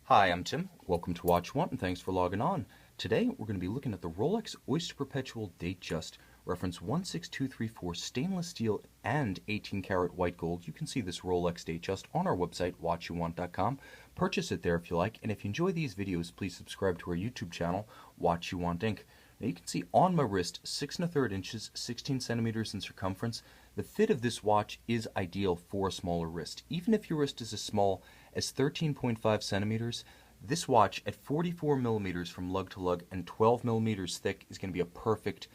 Hi, I'm Tim. Welcome to Watch Want, and thanks for logging on. Today, we're going to be looking at the Rolex Oyster Perpetual Datejust, reference 16234, stainless steel and 18-karat white gold. You can see this Rolex Datejust on our website, watchyouwant.com. Purchase it there if you like, and if you enjoy these videos, please subscribe to our YouTube channel, Watch You Want Inc. Now you can see on my wrist, 6 1/3 inches, 16 centimeters in circumference. The fit of this watch is ideal for a smaller wrist. Even if your wrist is as small as 13.5 centimeters, this watch at 44 millimeters from lug to lug and 12 millimeters thick is going to be a perfect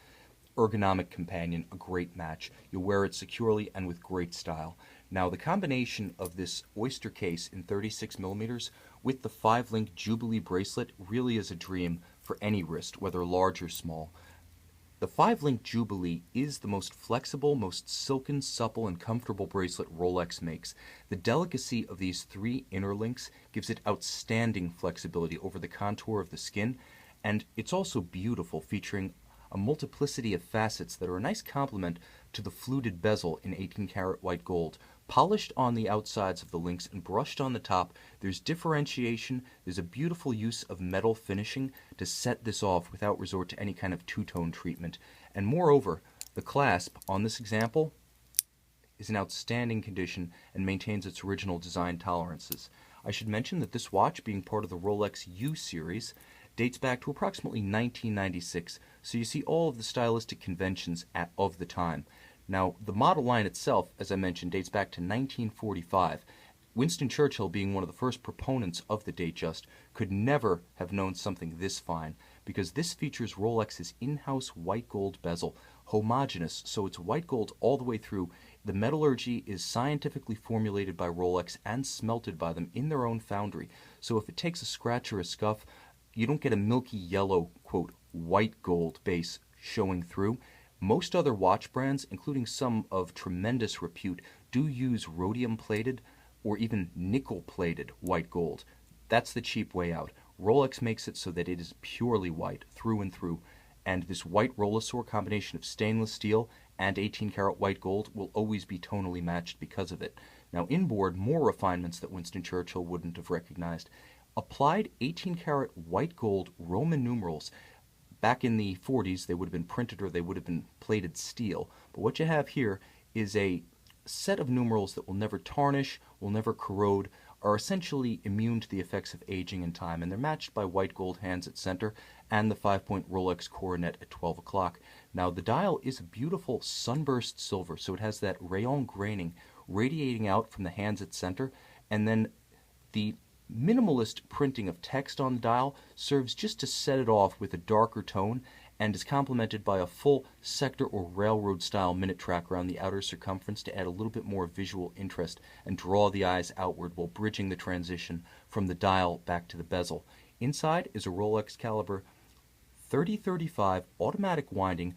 ergonomic companion, a great match. You'll wear it securely and with great style. Now the combination of this Oyster case in 36 millimeters with the 5-link Jubilee bracelet really is a dream for any wrist, whether large or small. The 5-link Jubilee is the most flexible, most silken, supple, and comfortable bracelet Rolex makes. The delicacy of these 3 inner links gives it outstanding flexibility over the contour of the skin, and it's also beautiful, featuring a multiplicity of facets that are a nice complement to the fluted bezel in 18-karat white gold. Polished on the outsides of the links and brushed on the top, there's differentiation, there's a beautiful use of metal finishing to set this off without resort to any kind of two-tone treatment. And moreover, the clasp on this example is in outstanding condition and maintains its original design tolerances. I should mention that this watch, being part of the Rolex U series, dates back to approximately 1996, so you see all of the stylistic conventions of the time. Now, the model line itself, as I mentioned, dates back to 1945. Winston Churchill, being one of the first proponents of the Datejust, could never have known something this fine, because this features Rolex's in-house white gold bezel, homogeneous, so it's white gold all the way through. The metallurgy is scientifically formulated by Rolex and smelted by them in their own foundry, so if it takes a scratch or a scuff, you don't get a milky yellow, quote, white gold base showing through. Most other watch brands, including some of tremendous repute, do use rhodium-plated or even nickel-plated white gold. That's the cheap way out. Rolex makes it so that it is purely white through and through, and this white Rollesaur combination of stainless steel and 18-karat white gold will always be tonally matched because of it. Now inboard, more refinements that Winston Churchill wouldn't have recognized. Applied 18-karat white gold Roman numerals. Back in the 40s, they would have been printed or they would have been plated steel. But what you have here is a set of numerals that will never tarnish, will never corrode, are essentially immune to the effects of aging and time, and they're matched by white gold hands at center and the 5-point Rolex coronet at 12 o'clock. Now, the dial is a beautiful sunburst silver, so it has that rayon graining radiating out from the hands at center, and then the minimalist printing of text on the dial serves just to set it off with a darker tone and is complemented by a full sector or railroad style minute track around the outer circumference to add a little bit more visual interest and draw the eyes outward while bridging the transition from the dial back to the bezel. Inside is a Rolex caliber 3035 automatic winding.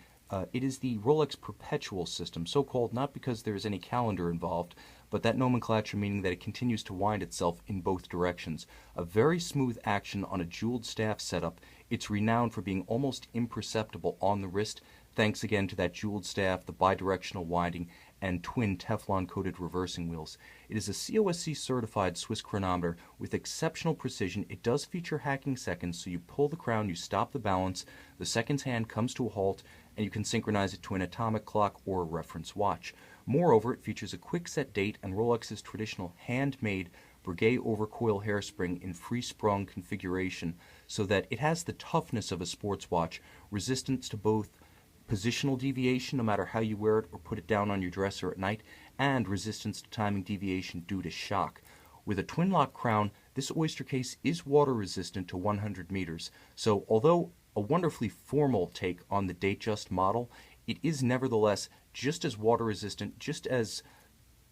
It is the Rolex Perpetual system, so called not because there is any calendar involved, but that nomenclature meaning that it continues to wind itself in both directions. A very smooth action on a jeweled staff setup. It's renowned for being almost imperceptible on the wrist, thanks again to that jeweled staff, the bidirectional winding, and twin Teflon-coated reversing wheels. It is a COSC certified Swiss chronometer with exceptional precision. It does feature hacking seconds, so you pull the crown, you stop the balance, the seconds hand comes to a halt, and you can synchronize it to an atomic clock or a reference watch. Moreover, it features a quick set date and Rolex's traditional handmade Breguet overcoil hairspring in free-sprung configuration, so that it has the toughness of a sports watch, resistance to both positional deviation no matter how you wear it or put it down on your dresser at night, and resistance to timing deviation due to shock. With a twin lock crown, this Oyster case is water resistant to 100 meters, so although a wonderfully formal take on the Datejust model, it is nevertheless just as water resistant, just as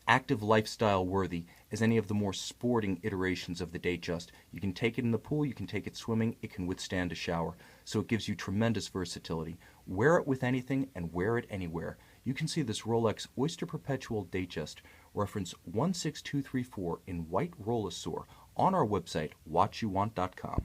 active lifestyle worthy as any of the more sporting iterations of the Datejust. You can take it in the pool, you can take it swimming, it can withstand a shower, so it gives you tremendous versatility. Wear it with anything and wear it anywhere. You can see this Rolex Oyster Perpetual Datejust, reference 16234 in white Rollesaur, on our website, watchyouwant.com.